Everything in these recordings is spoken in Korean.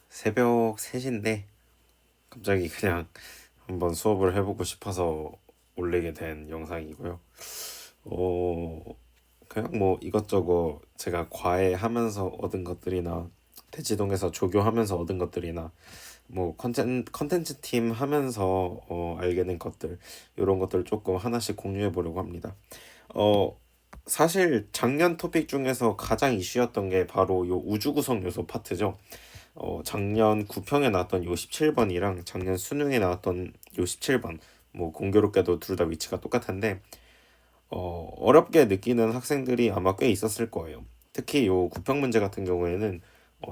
새벽 3시인데 갑자기 그냥 한번 수업을 해보고 싶어서 올리게 된 영상이고요. 어, 그냥 뭐 이것저것 제가 과외하면서 얻은 것들이나 대치동에서 조교하면서 얻은 것들이나 뭐 컨텐츠 팀 하면서 알게 된 것들, 이런 것들 조금 하나씩 공유해 보려고 합니다. 어, 사실 작년 토픽 중에서 가장 이슈였던 게 바로 요 우주 구성 요소 파트죠. 작년 구평에 나왔던 요 17번이랑 작년 수능에 나왔던 요 17번, 뭐 공교롭게도 둘 다 위치가 똑같은데 어렵게 느끼는 학생들이 아마 꽤 있었을 거예요. 특히 요 구평 문제 같은 경우에는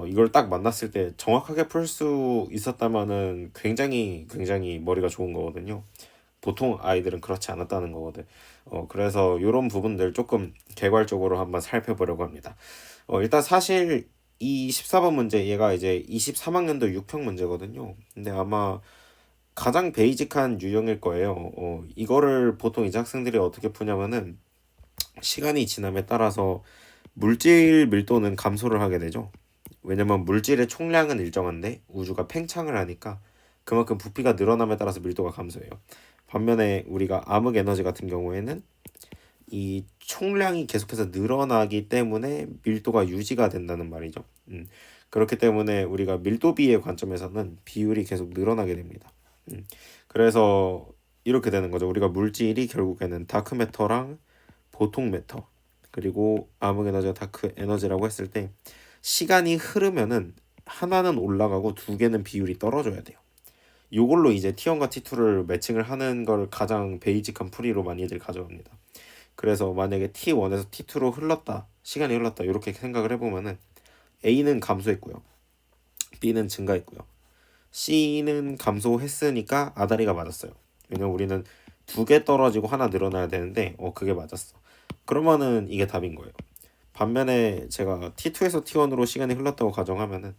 이걸 딱 만났을 때 정확하게 풀 수 있었다면은 굉장히 머리가 좋은 거거든요. 보통 아이들은 그렇지 않았다는 거거든. 그래서 이런 부분들 조금 개괄적으로 한번 살펴보려고 합니다. 일단 사실 이 14번 문제 얘가 이제 23학년도 6평 문제거든요. 근데 아마 가장 베이직한 유형일 거예요. 이거를 보통 이제 학생들이 어떻게 푸냐면은 시간이 지남에 따라서 물질 밀도는 감소를 하게 되죠. 왜냐면 물질의 총량은 일정한데 우주가 팽창을 하니까 그만큼 부피가 늘어남에 따라서 밀도가 감소해요. 반면에 우리가 암흑 에너지 같은 경우에는 이 총량이 계속해서 늘어나기 때문에 밀도가 유지가 된다는 말이죠. 그렇기 때문에 우리가 밀도비의 관점에서는 비율이 계속 늘어나게 됩니다. 그래서 이렇게 되는 거죠. 우리가 물질이 결국에는 다크 매터랑 보통 매터, 그리고 암흑 에너지와 다크 에너지라고 했을 때 시간이 흐르면은 하나는 올라가고 두 개는 비율이 떨어져야 돼요. 요걸로 이제 T1과 T2를 매칭을 하는 걸 가장 베이직한 풀이로 많이들 가져갑니다. 그래서 만약에 T1에서 T2로 흘렀다, 시간이 흘렀다, 이렇게 생각을 해보면은 A는 감소했고요, B는 증가했고요, C는 감소했으니까 아다리가 맞았어요. 왜냐면 우리는 두 개 떨어지고 하나 늘어나야 되는데 그게 맞았어. 그러면은 이게 답인 거예요. 반면에 제가 T2에서 T1으로 시간이 흘렀다고 가정하면은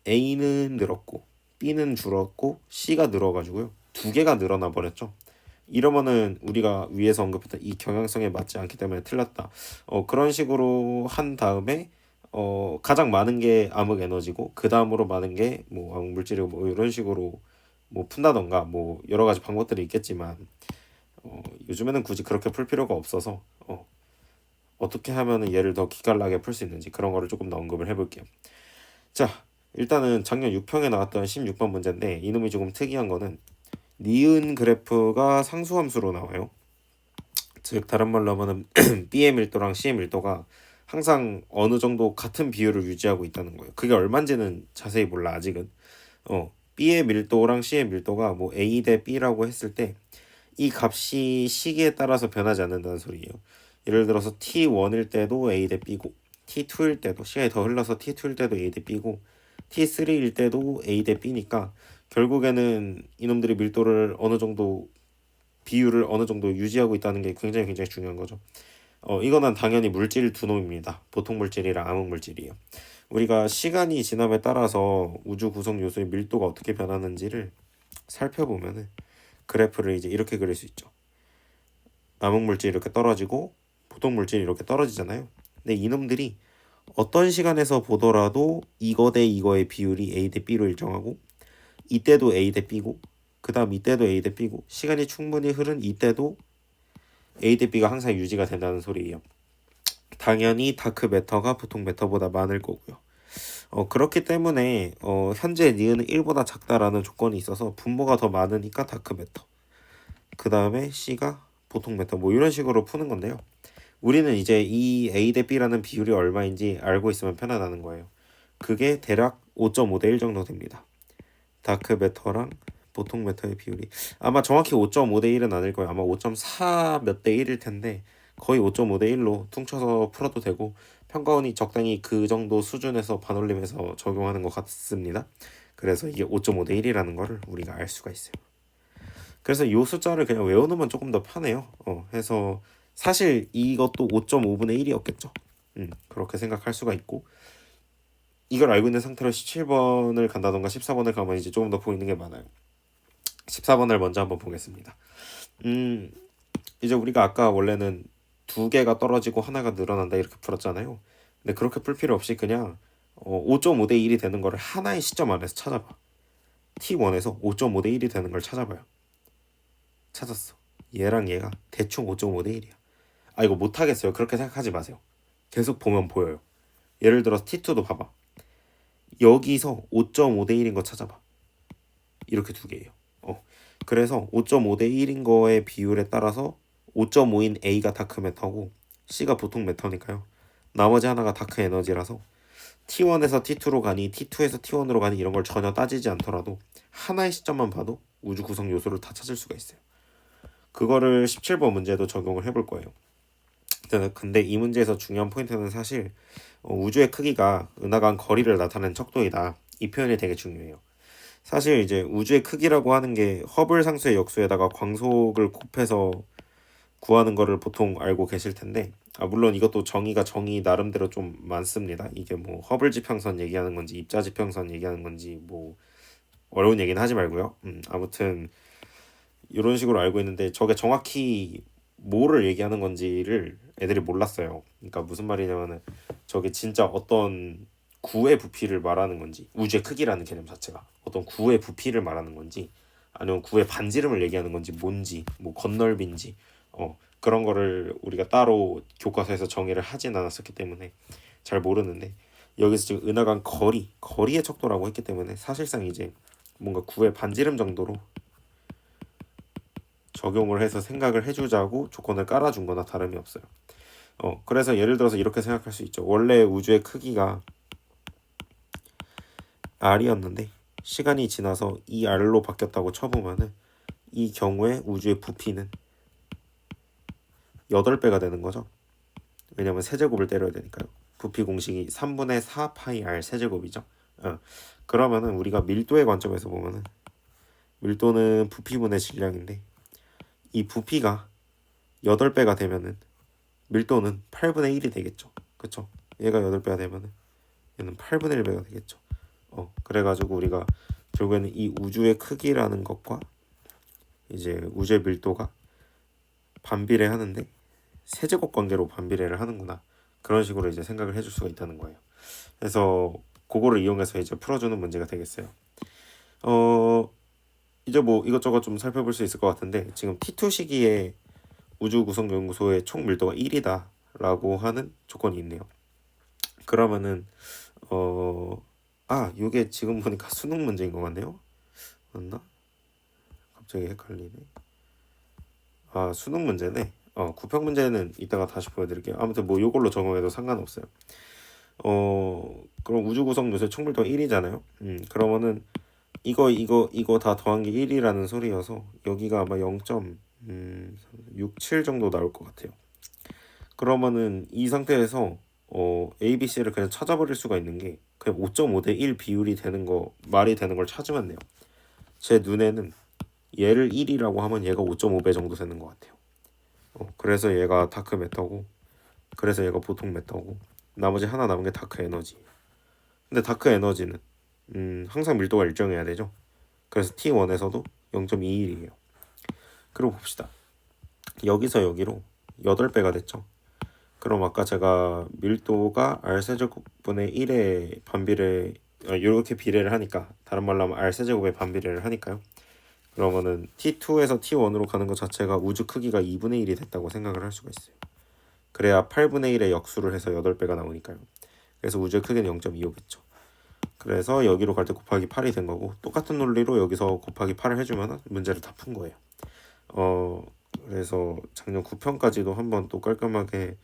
A는 늘었고 B는 줄었고 C가 늘어가지고요, 두 개가 늘어나 버렸죠. 이러면은 우리가 위에서 언급했던 이 경향성에 맞지 않기 때문에 틀렸다. 그런 식으로 한 다음에 가장 많은 게 암흑 에너지고 그 다음으로 많은 게 뭐 암흑 물질이고 뭐 이런 식으로 뭐 푼다던가 뭐 여러 가지 방법들이 있겠지만 요즘에는 굳이 그렇게 풀 필요가 없어서 어떻게 하면은 얘를 더 기깔나게 풀 수 있는지 그런 거를 조금 더 언급을 해볼게요. 자, 일단은 작년 6평에 나왔던 16번 문제인데 이놈이 조금 특이한 거는 니은 그래프가 상수함수로 나와요. 즉 다른 말로 하면은 B의 밀도랑 C의 밀도가 항상 어느 정도 같은 비율을 유지하고 있다는 거예요. 그게 얼마인지는 자세히 몰라 아직은. B의 밀도랑 C의 밀도가 뭐 A 대 B라고 했을 때 이 값이 시기에 따라서 변하지 않는다는 소리예요. 예를 들어서 T1일 때도 A 대 B고, T2일 때도 시간이 더 흘러서 T2일 때도 A 대 B고, T3일 때도 A 대 B니까 결국에는 이놈들이 밀도를 어느 정도, 비율을 어느 정도 유지하고 있다는 게 굉장히 중요한 거죠. 이거는 당연히 물질 두 놈입니다. 보통 물질이랑 암흑 물질이에요. 우리가 시간이 지남에 따라서 우주 구성 요소의 밀도가 어떻게 변하는지를 살펴보면은 그래프를 이제 이렇게 그릴 수 있죠. 암흑 물질이 이렇게 떨어지고 보통 물질이 이렇게 떨어지잖아요. 근데 이놈들이 어떤 시간에서 보더라도 이거 대 이거의 비율이 A 대 B로 일정하고, 이때도 A 대 B고, 그 다음 이때도 A 대 B고, 시간이 충분히 흐른 이때도 A 대 B가 항상 유지가 된다는 소리예요. 당연히 다크 매터가 보통 매터보다 많을 거고요. 그렇기 때문에 현재 니은은 1보다 작다라는 조건이 있어서 분모가 더 많으니까 다크 매터, 그 다음에 C가 보통 매터, 뭐 이런 식으로 푸는 건데요. 우리는 이제 이 A 대 B라는 비율이 얼마인지 알고 있으면 편하다는 거예요. 그게 대략 5.5 대 1 정도 됩니다. 다크 매터랑 보통 매터의 비율이 아마 정확히 5.5 대 1은 아닐 거예요. 아마 5.4 몇 대 1일 텐데 거의 5.5 대 1로 퉁쳐서 풀어도 되고, 평가원이 적당히 그 정도 수준에서 반올림해서 적용하는 것 같습니다. 그래서 이게 5.5 대 1이라는 거를 우리가 알 수가 있어요. 그래서 이 숫자를 그냥 외워놓으면 조금 더 편해요. 해서 사실 이것도 5.5분의 1이었겠죠. 그렇게 생각할 수가 있고, 이걸 알고 있는 상태로 17번을 간다던가 14번을 가면 이제 조금 더 보이는 게 많아요. 14번을 먼저 한번 보겠습니다. 이제 우리가 아까 원래는 두 개가 떨어지고 하나가 늘어난다 이렇게 풀었잖아요. 근데 그렇게 풀 필요 없이 그냥 5.5 대 1이 되는 거를 하나의 시점 안에서 찾아봐. T1에서 5.5 대 1이 되는 걸 찾아봐요. 찾았어. 얘랑 얘가 대충 5.5 대 1이야. 아, 이거 못하겠어요. 그렇게 생각하지 마세요. 계속 보면 보여요. 예를 들어서 T2도 봐봐. 여기서 5.5 대 1인 거 찾아봐. 이렇게 두 개예요. 그래서 5.5 대 1인 거의 비율에 따라서 5.5인 A가 다크 매터고 C가 보통 매터니까요. 나머지 하나가 다크 에너지라서 T1에서 T2로 가니 T2에서 T1으로 가니 이런 걸 전혀 따지지 않더라도 하나의 시점만 봐도 우주 구성 요소를 다 찾을 수가 있어요. 그거를 17번 문제도 적용을 해볼 거예요. 근데 이 문제에서 중요한 포인트는 사실 우주의 크기가 은하간 거리를 나타내는 척도이다. 이 표현이 되게 중요해요. 사실 이제 우주의 크기라고 하는 게 허블 상수의 역수에다가 광속을 곱해서 구하는 거를 보통 알고 계실 텐데, 물론 이것도 정의 나름대로 좀 많습니다. 이게 뭐 허블 지평선 얘기하는 건지 입자 지평선 얘기하는 건지 뭐 어려운 얘기는 하지 말고요. 아무튼 이런 식으로 알고 있는데 저게 정확히 뭐를 얘기하는 건지를 애들이 몰랐어요. 그러니까 무슨 말이냐면은 저게 진짜 어떤 구의 부피를 말하는 건지, 우주의 크기라는 개념 자체가 어떤 구의 부피를 말하는 건지, 아니면 구의 반지름을 얘기하는 건지, 뭔지, 뭐 건널비인지, 그런 거를 우리가 따로 교과서에서 정의를 하진 않았었기 때문에 잘 모르는데, 여기서 지금 은하간 거리의 척도라고 했기 때문에 사실상 이제 뭔가 구의 반지름 정도로 적용을 해서 생각을 해주자고 조건을 깔아준 거나 다름이 없어요. 그래서 예를 들어서 이렇게 생각할 수 있죠. 원래 우주의 크기가 R이었는데 시간이 지나서 이 R로 바뀌었다고 쳐보면은 이 경우에 우주의 부피는 8배가 되는 거죠. 왜냐면 세제곱을 때려야 되니까요. 부피 공식이 3분의 4 파이 R 세제곱이죠. 그러면은 우리가 밀도의 관점에서 보면은 밀도는 부피분의 질량인데 이 부피가 8배가 되면은 밀도는 8분의 1이 되겠죠. 그쵸? 얘가 8배가 되면은 얘는 8분의 1배가 되겠죠. 그래가지고 우리가 결국에는 이 우주의 크기라는 것과 이제 우주의 밀도가 반비례하는데 세제곱 관계로 반비례를 하는구나. 그런 식으로 이제 생각을 해줄 수가 있다는 거예요. 그래서 그거를 이용해서 이제 풀어주는 문제가 되겠어요. 이제 뭐 이것저것 좀 살펴볼 수 있을 것 같은데, 지금 T2 시기에 우주구성연구소의 총 밀도가 1이다라고 하는 조건이 있네요. 그러면은 이게 지금 보니까 수능 문제인 것 같네요. 맞나? 갑자기 헷갈리네. 수능 문제네. 구평 문제는 이따가 다시 보여드릴게요. 아무튼 뭐 요걸로 적용해도 상관없어요. 그럼 우주 구성 요소의 총 밀도가 1이잖아요. 그러면은 이거 다 더한 게 1이라는 소리여서 여기가 아마 0.67 정도 나올 것 같아요. 그러면은 이 상태에서 A, B, C를 그냥 찾아버릴 수가 있는 게 그냥 5.5 대 1 비율이 되는 거, 말이 되는 걸 찾으면 돼요. 제 눈에는 얘를 1이라고 하면 얘가 5.5배 정도 되는 것 같아요. 그래서 얘가 다크 매터고, 그래서 얘가 보통 매터고, 나머지 하나 남은 게 다크 에너지. 근데 다크 에너지는 항상 밀도가 일정해야 되죠. 그래서 T1에서도 0.21이에요. 그리고 봅시다. 여기서 여기로 8배가 됐죠. 그럼 아까 제가 밀도가 R세제곱분의 1의 반비례, 이렇게 비례를 하니까, 다른 말로 하면 R세제곱의 반비례를 하니까요. 그러면은 T2에서 T1으로 가는 것 자체가 우주 크기가 2분의 1이 됐다고 생각을 할 수가 있어요. 그래야 8분의 1의 역수를 해서 8배가 나오니까요. 그래서 우주의 크기는 0.25겠죠. 그래서 여기로 갈 때 곱하기 8이 된 거고, 똑같은 논리로 여기서 곱하기 8을 해주면 문제를 다 푼 거예요. 그래서 작년 9편까지도 한번 또 깔끔하게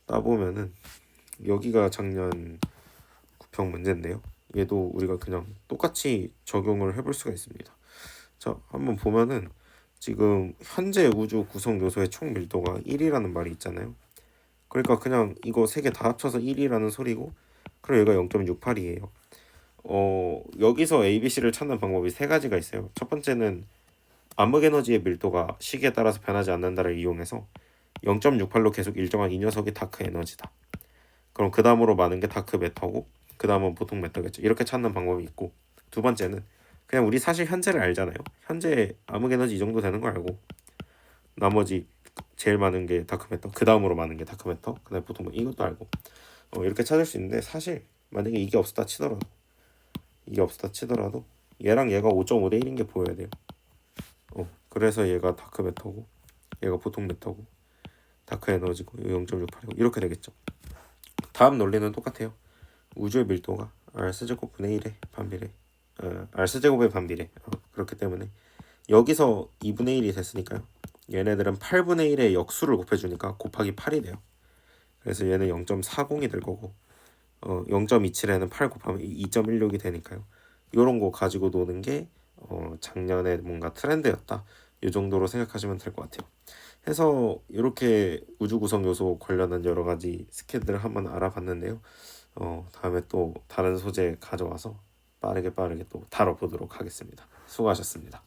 따보면은 여기가 작년 9편 문제인데요. 얘도 우리가 그냥 똑같이 적용을 해볼 수가 있습니다. 자, 한번 보면은 지금 현재 우주 구성 요소의 총 밀도가 1이라는 말이 있잖아요. 그러니까 그냥 이거 세 개 다 합쳐서 1이라는 소리고, 그럼 얘가 0.68이에요. 여기서 ABC를 찾는 방법이 세 가지가 있어요. 첫 번째는 암흑 에너지의 밀도가 시기에 따라서 변하지 않는다를 이용해서 0.68로 계속 일정한 이 녀석이 다크 에너지다. 그럼 그 다음으로 많은 게 다크 매터고, 그 다음은 보통 매터겠죠. 이렇게 찾는 방법이 있고, 두 번째는 그냥 우리 사실 현재를 알잖아요. 현재 암흑 에너지 이 정도 되는 거 알고, 나머지 제일 많은 게 다크 매터, 그 다음으로 많은 게 다크 매터, 그 다음에 보통 이것도 알고, 이렇게 찾을 수 있는데, 사실 만약에 이게 없었다 치더라도 얘랑 얘가 5.5 대 1인 게 보여야 돼요. 그래서 얘가 다크 매터고 얘가 보통 매터고 다크 에너지고 0.68이고 이렇게 되겠죠. 다음 논리는 똑같아요. 우주의 밀도가 R제곱 분의 1의 반비례, R제곱의 반비례. 그렇기 때문에 여기서 2분의 1이 됐으니까요. 얘네들은 8분의 1의 역수를 곱해주니까 곱하기 8이 돼요. 그래서 얘는 0.40이 될 거고 0.27에는 8 곱하면 2.16이 되니까요. 이런 거 가지고 노는 게 작년에 뭔가 트렌드였다. 이 정도로 생각하시면 될 것 같아요. 해서 이렇게 우주 구성 요소 관련한 여러 가지 스킬들을 한번 알아봤는데요. 다음에 또 다른 소재 가져와서 빠르게 또 다뤄보도록 하겠습니다. 수고하셨습니다.